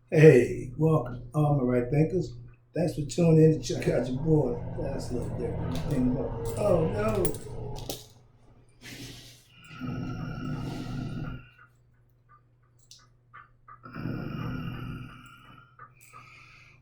Hey, welcome, all my right thinkers. Thanks for tuning in to check out your boy. That's a little different. Oh no.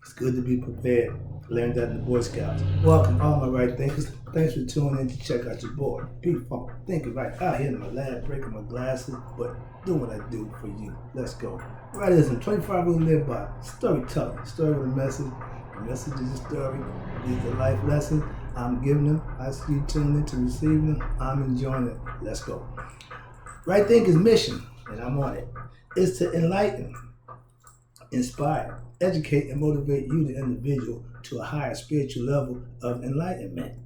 It's good to be prepared. Learned that in the Boy Scouts. Welcome, all my right thinkers. Thanks for tuning in to check out your boy. Be fun, thinking right out here in my lab, breaking my glasses, but doing what I do for you. Let's go. Writism, 25 rules to live by. Storytelling, story with a message. The message is a story. These are life lessons. I'm giving them. I see you tuning in to receive them. I'm enjoying it. Let's go. Right Thinker's mission, and I'm on it, is to enlighten, inspire, educate, and motivate you, the individual, to a higher spiritual level of enlightenment.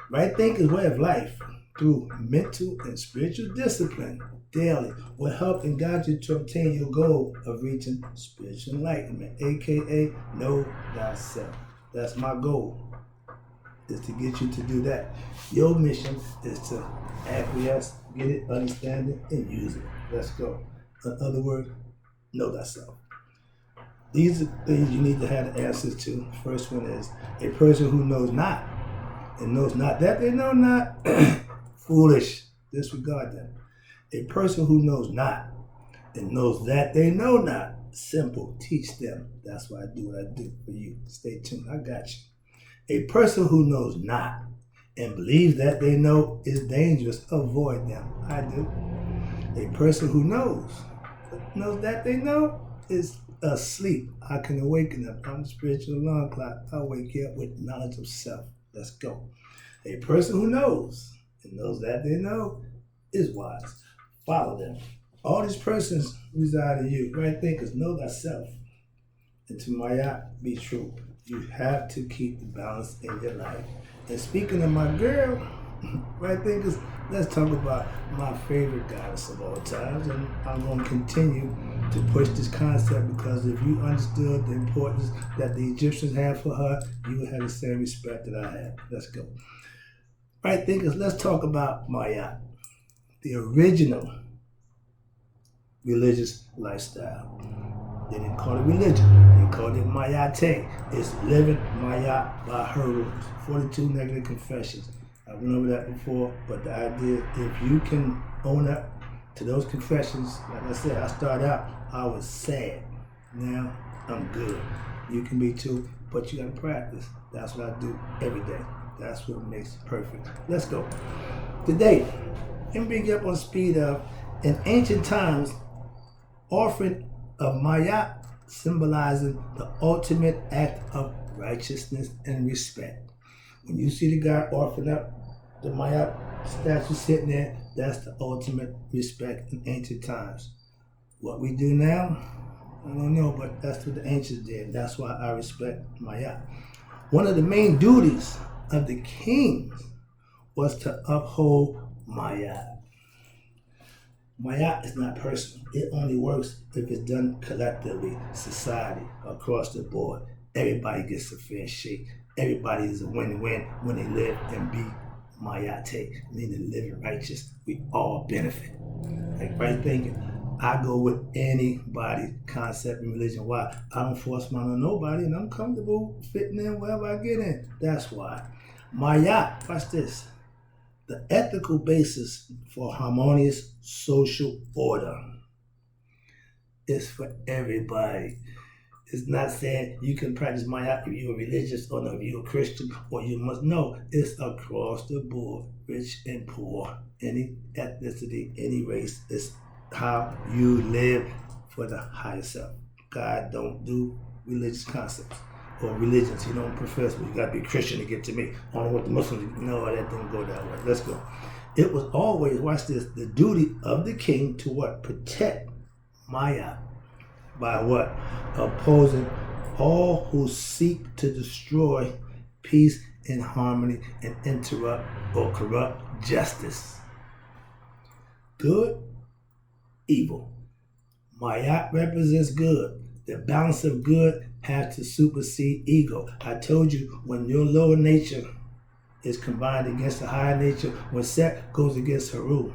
Right Thinker's way of life through mental and spiritual discipline daily will help and guide you to obtain your goal of reaching spiritual enlightenment, aka know thyself. That's my goal, is to get you to do that. Your mission is to acquiesce, get it, understand it, and use it. Let's go. In other words, know thyself. These are things you need to have the answers to. First one is a person who knows not and knows not that they know not, foolish, disregard them. A person who knows not and knows that they know not, simple, teach them. That's why I do what I do for you. Stay tuned, I got you. A person who knows not and believes that they know is dangerous, avoid them. I do. A person who knows that they know is asleep. I can awaken them. I'm the spiritual alarm clock. I'll wake you up with knowledge of self. Let's go. A person who knows and knows that they know is wise. Follow them. All these persons reside in you. Right thinkers, know thyself. And to Maat, be true. You have to keep the balance in your life. And speaking of my girl, right thinkers, let's talk about my favorite goddess of all times. And I'm going to continue to push this concept because if you understood the importance that the Egyptians had for her, you would have the same respect that I have. Let's go. Right thinkers, let's talk about Maat, the original religious lifestyle. They didn't call it religion. They called it Mayate. It's living Mayat by her rules. 42 negative confessions. I went over that before, but the idea, if you can own up to those confessions, like I said, I started out, I was sad. Now, I'm good. You can be too, but you gotta practice. That's what I do every day. That's what makes it perfect. Let's go. Today, let me bring you up on speed of, in ancient times, offering of Mayat symbolizing the ultimate act of righteousness and respect. When you see the guy offering up the Mayat statue sitting there, that's the ultimate respect in ancient times. What we do now, I don't know, but that's what the ancients did. That's why I respect Mayat. One of the main duties of the kings was to uphold Mayat. Mayat is not personal. It only works if it's done collectively, society, across the board. Everybody gets a fair shake. Everybody is a win-win when they live and be Mayate, meaning living righteous. We all benefit. Like right thinking, I go with anybody's concept in religion. Why? I don't force mine on nobody and I'm comfortable fitting in wherever I get in. That's why. Mayat, watch this, the ethical basis for harmonious social order is for everybody. It's not saying you can practice Mayat if you're religious or if you're a Christian or you must know. It's across the board, rich and poor, any ethnicity, any race. It's how you live for the higher self. God don't do religious concepts or religions. He don't profess, but you gotta be Christian to get to me. Only what the Muslims, no, that didn't go that way. Let's go. It was always, watch this, the duty of the king to what? Protect Maya by what? Opposing all who seek to destroy peace and harmony and interrupt or corrupt justice. Good, evil. Mayat represents good. The balance of good has to supersede ego. I told you, when your lower nature is combined against the higher nature, when Set goes against Haru,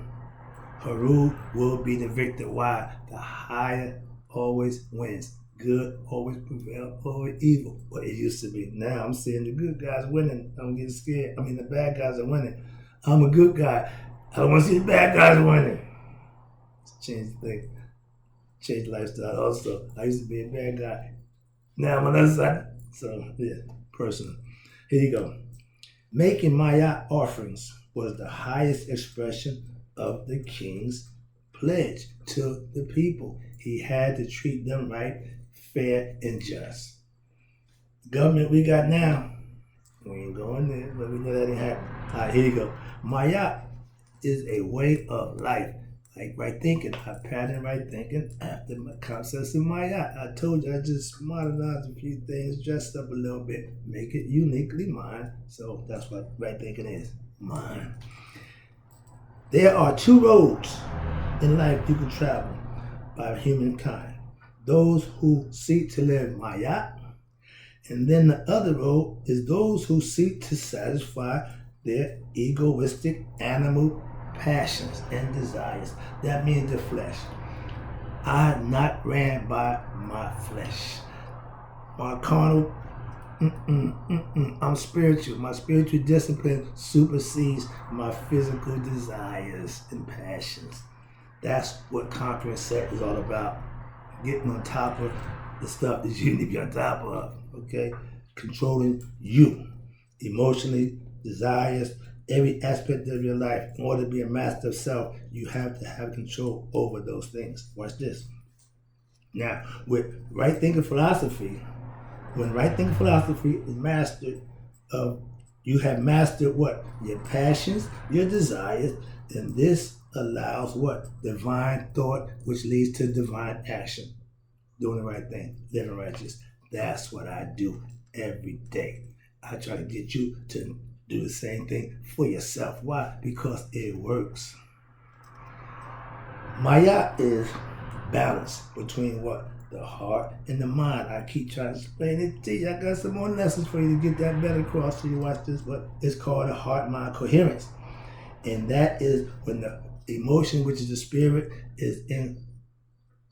Haru will be the victor. Why? The higher always wins. Good always prevails over evil. But it used to be. Now I'm seeing the good guys winning. I'm getting scared. I mean, the bad guys are winning. I'm a good guy. I don't want to see the bad guys winning. Change the thing. Change lifestyle also. I used to be a bad guy. Now I'm on the other side. So, yeah, personal. Here you go. Making Maat offerings was the highest expression of the king's pledge to the people. He had to treat them right, fair, and just. The government we got now, we ain't going there, but we know that ain't happening. All right, here you go. Maat is a way of life. Like right thinking, I pattern right thinking after my concepts in Maat. I told you I just modernized a few things, dressed up a little bit, make it uniquely mine. So that's what right thinking is, mine. There are two roads in life you can travel by humankind. Those who seek to live Maat, and then the other road is those who seek to satisfy their egoistic animal passions and desires. That means the flesh. I not ran by my flesh. My carnal, I'm spiritual. My spiritual discipline supersedes my physical desires and passions. That's what conquering self is all about. Getting on top of the stuff that you need to be on top of. Okay? Controlling you emotionally, desires, every aspect of your life. In order to be a master of self, you have to have control over those things. Watch this. Now, with right thinking philosophy, when right thinking philosophy is mastered you have mastered what? Your passions, your desires, and this allows what? Divine thought, which leads to divine action. Doing the right thing, living righteous. That's what I do every day. I try to get you to do the same thing for yourself. Why? Because it works. Maat is balance between what? The heart and the mind. I keep trying to explain it to you. I got some more lessons for you to get that better across so you watch this, but it's called a heart-mind coherence. And that is when the emotion, which is the spirit, is in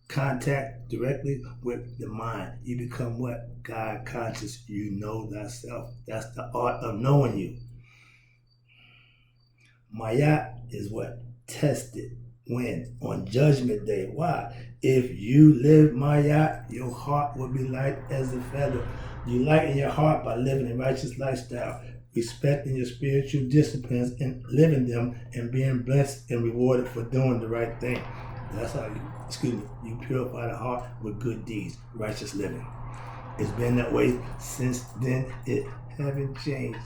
contact directly with the mind. You become what? God conscious. You know thyself. That's the art of knowing you. Maat is what? Tested. When? On judgment day. Why? If you live Maat, your heart will be light as a feather. You lighten your heart by living a righteous lifestyle, respecting your spiritual disciplines and living them, and being blessed and rewarded for doing the right thing. That's how you purify the heart with good deeds, righteous living. It's been that way since then. It haven't changed.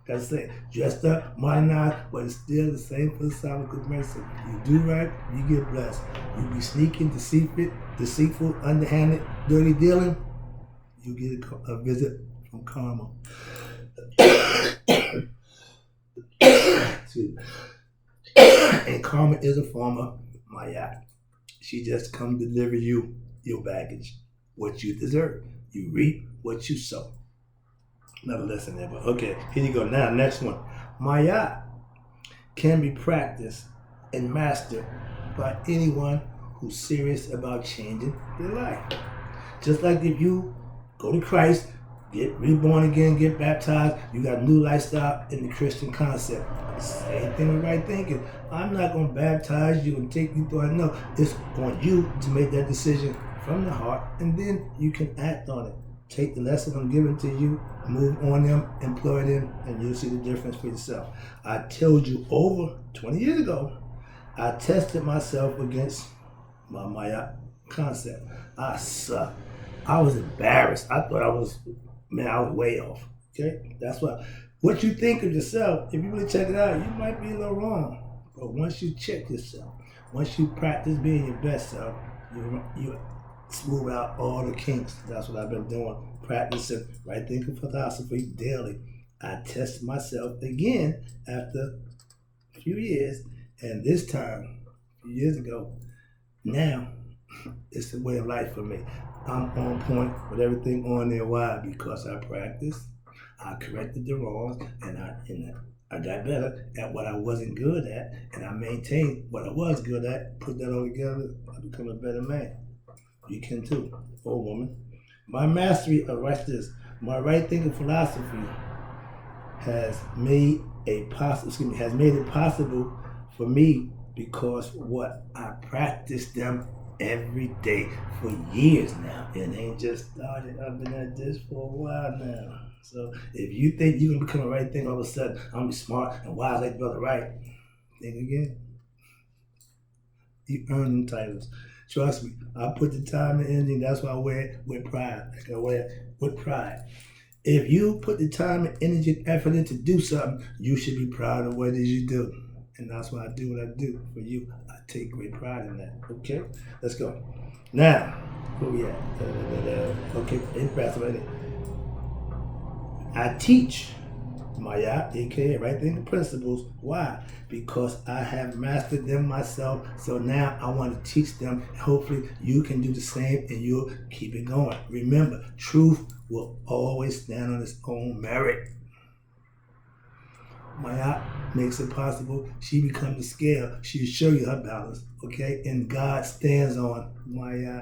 Like I say, dressed up, modernized, but it's still the same philosophical principle. You do right, you get blessed. You be sneaking, deceitful, underhanded, dirty dealing, you get a visit from karma. And karma is a form of Maat. She just come deliver you your baggage, what you deserve. You reap what you sow. Another lesson there, but okay, here you go. Now, next one. Maat can be practiced and mastered by anyone who's serious about changing their life. Just like if you go to Christ, get reborn again, get baptized, you got a new lifestyle in the Christian concept. Same thing with right thinking. I'm not going to baptize you and take you through it. No, it's on you to make that decision from the heart, and then you can act on it. Take the lesson I'm giving to you, move on them, employ them, and you'll see the difference for yourself. I told you over 20 years ago, I tested myself against my Maat concept. I sucked. I was embarrassed. I thought I was way off. Okay? That's why. What you think of yourself, if you really check it out, you might be a little wrong. But once you check yourself, once you practice being your best self, you smooth out all the kinks. That's what I've been doing, practicing right thinking philosophy daily. I tested myself again after a few years, and this time, a few years ago, now it's the way of life for me. I'm on point with everything on there. Why? Because I practiced, I corrected the wrongs, and I got better at what I wasn't good at, and I maintained what I was good at, put that all together, I become a better man. You can too, or woman. My mastery of my right thinking philosophy has made has made it possible for me because what I practice them every day for years now. It ain't just started. I've been at this for a while now. So if you think you can become a right thing all of a sudden, I'm gonna be smart and wise like Brother Right, think again. You earn them titles. Trust me, I put the time and energy. That's why I wear it with pride. Like I wear it with pride. If you put the time and energy and effort in to do something, you should be proud of what it is you do. And that's why I do what I do for you. I take great pride in that. Okay? Let's go. Now, where we at? Okay, impressive. I teach Maya, aka right thinking principles. Why? Because I have mastered them myself. So now I want to teach them. Hopefully you can do the same and you'll keep it going. Remember, truth will always stand on its own merit. Maya makes it possible. She becomes the scale. She'll show you her balance. Okay? And God stands on Maya.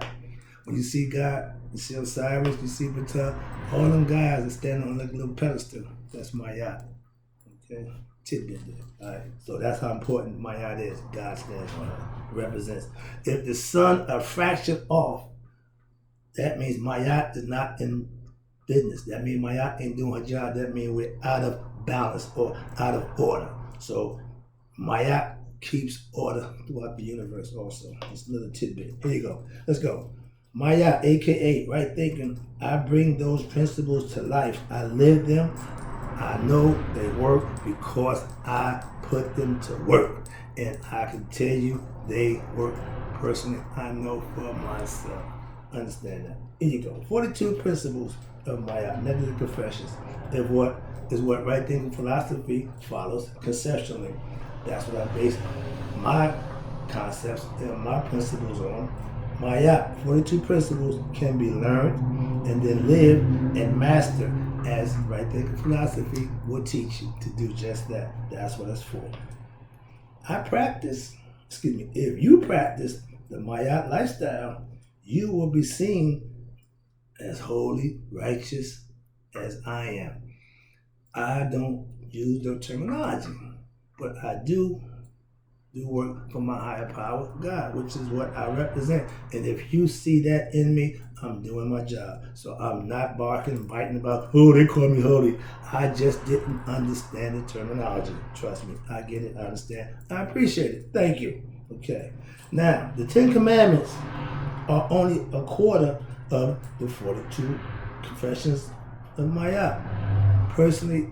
When you see God, you see Osiris, you see Batel, all them guys are standing on like a little pedestal. That's Maya. Okay? Tidbit there. Alright. So that's how important Maya is. God stands on her. Represents. If the sun a fraction off, that means Maya is not in business. That means Maya ain't doing her job. That means we're out of balance or out of order. So Maya keeps order throughout the universe also. It's another tidbit. Here you go. Let's go. Maya, aka right thinking, I bring those principles to life. I live them. I know they work because I put them to work. And I can tell you they work personally. I know for myself. Understand that. Here you go. 42 principles of Maya, negative professions, is what right thinking philosophy follows conceptually. That's what I base my concepts and my principles on. Maya, 42 principles can be learned and then lived and mastered, as right thinking philosophy will teach you to do just that. That's what it's for. If you practice the Maya lifestyle, you will be seen as holy, righteous as I am. I don't use the terminology, but I do work for my higher power, God, which is what I represent. And if you see that in me, I'm doing my job. So I'm not barking and biting about, oh, they call me holy. I just didn't understand the terminology. Trust me, I get it, I understand. I appreciate it. Thank you. Okay. Now, the 10 Commandments are only a quarter of the 42 confessions of Maya. Personally,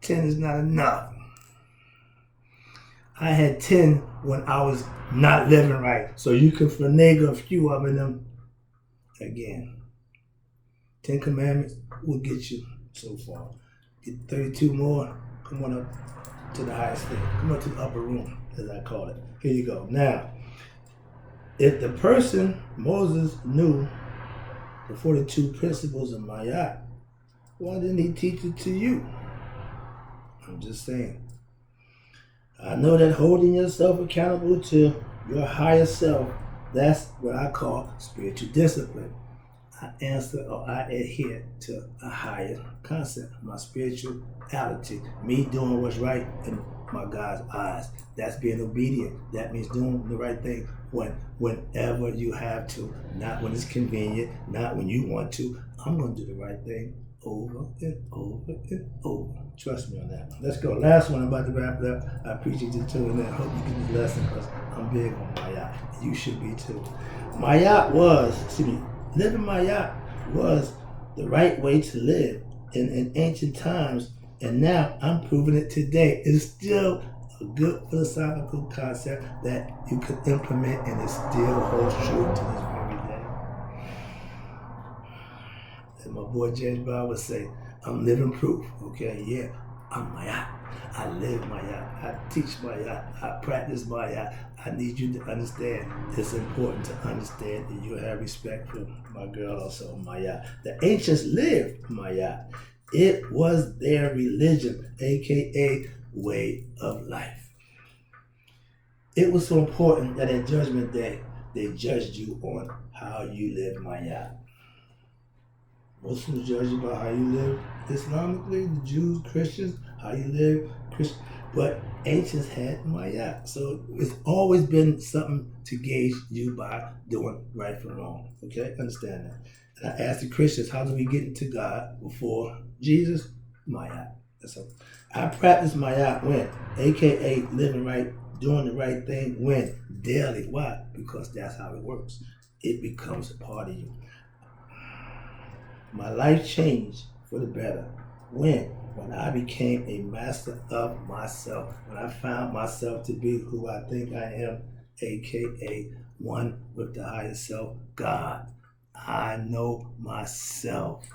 10 is not enough. I had 10 when I was not living right. So you can finagle a few of them again. 10 Commandments will get you so far. Get 32 more, come on up to the highest thing. Come up to the upper room, as I call it. Here you go. Now, if the person, Moses, knew the 42 principles of Maya, why didn't he teach it to you? I'm just saying. I know that holding yourself accountable to your higher self, that's what I call spiritual discipline. I answer or I adhere to a higher concept, my spirituality, me doing what's right in my God's eyes. That's being obedient. That means doing the right thing whenever you have to, not when it's convenient, not when you want to. I'm going to do the right thing over and over and over. Trust me on that one. Let's go. Last one. I'm about to wrap it up. I appreciate you tuning in. I hope you get this lesson because I'm big on Maya. You should be too. Living Maya was the right way to live in ancient times, and now I'm proving it today. It's still a good philosophical concept that you can implement, and it still holds true to this very day. And my boy James Brown would say, I'm living proof. Okay, yeah, I'm Maya. I live Maya. I teach Maya. I practice Maya. I need you to understand. It's important to understand that you have respect for my girl also, Maya. The ancients lived Maya. It was their religion, aka way of life. It was so important that at Judgment Day, they judged you on how you live Maat. Muslims judge you by how you live Islamically, the Jews, Christians, how you live Christian. But ancients had Maat. So it's always been something to gauge you by doing right from wrong. Okay? Understand that. And I asked the Christians, how do we get into God before Jesus? Maat. So I practice Maat when, aka living right, doing the right thing when, daily. Why? Because that's how it works. It becomes a part of you. My life changed for the better when I became a master of myself, when I found myself to be who I think I am, aka one with the higher self, God. I know myself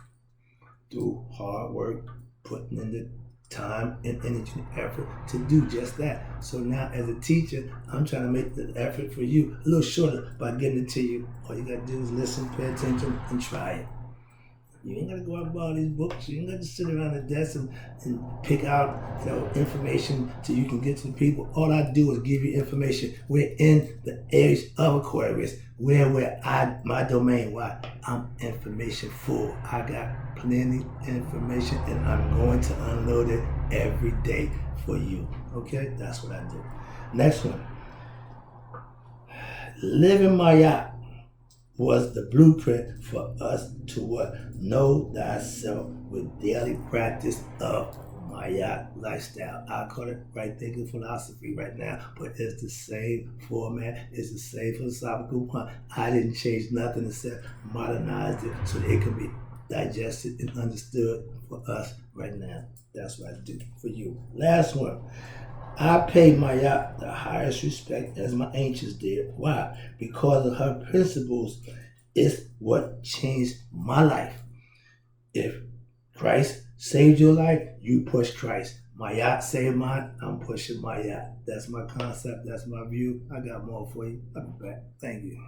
through hard work, putting in the time and energy and effort to do just that. So now as a teacher, I'm trying to make the effort for you a little shorter by getting it to you. All you gotta do is listen, pay attention, and try it. You ain't gotta go out and buy all these books. You ain't gotta sit around the desk and pick out, information till you can get to the people. All I do is give you information. We're in the age of Aquarius, where my domain. Why? I'm information full. I got plenty information, and I'm going to unload it every day for you. Okay, that's what I do. Next one. Living Maat was the blueprint for us to what? Know thyself with daily practice of Maat lifestyle. I call it right thinking philosophy right now, but it's the same format, it's the same philosophical point. I didn't change nothing except modernized it so that it can be digested and understood for us right now. That's what I do for you. Last one. I pay Maat the highest respect as my ancients did. Why? Because of her principles is what changed my life. If Christ saved your life, you push Christ. Maat saved mine, I'm pushing Maat. That's my concept, that's my view. I got more for you. I'll be back. Thank you.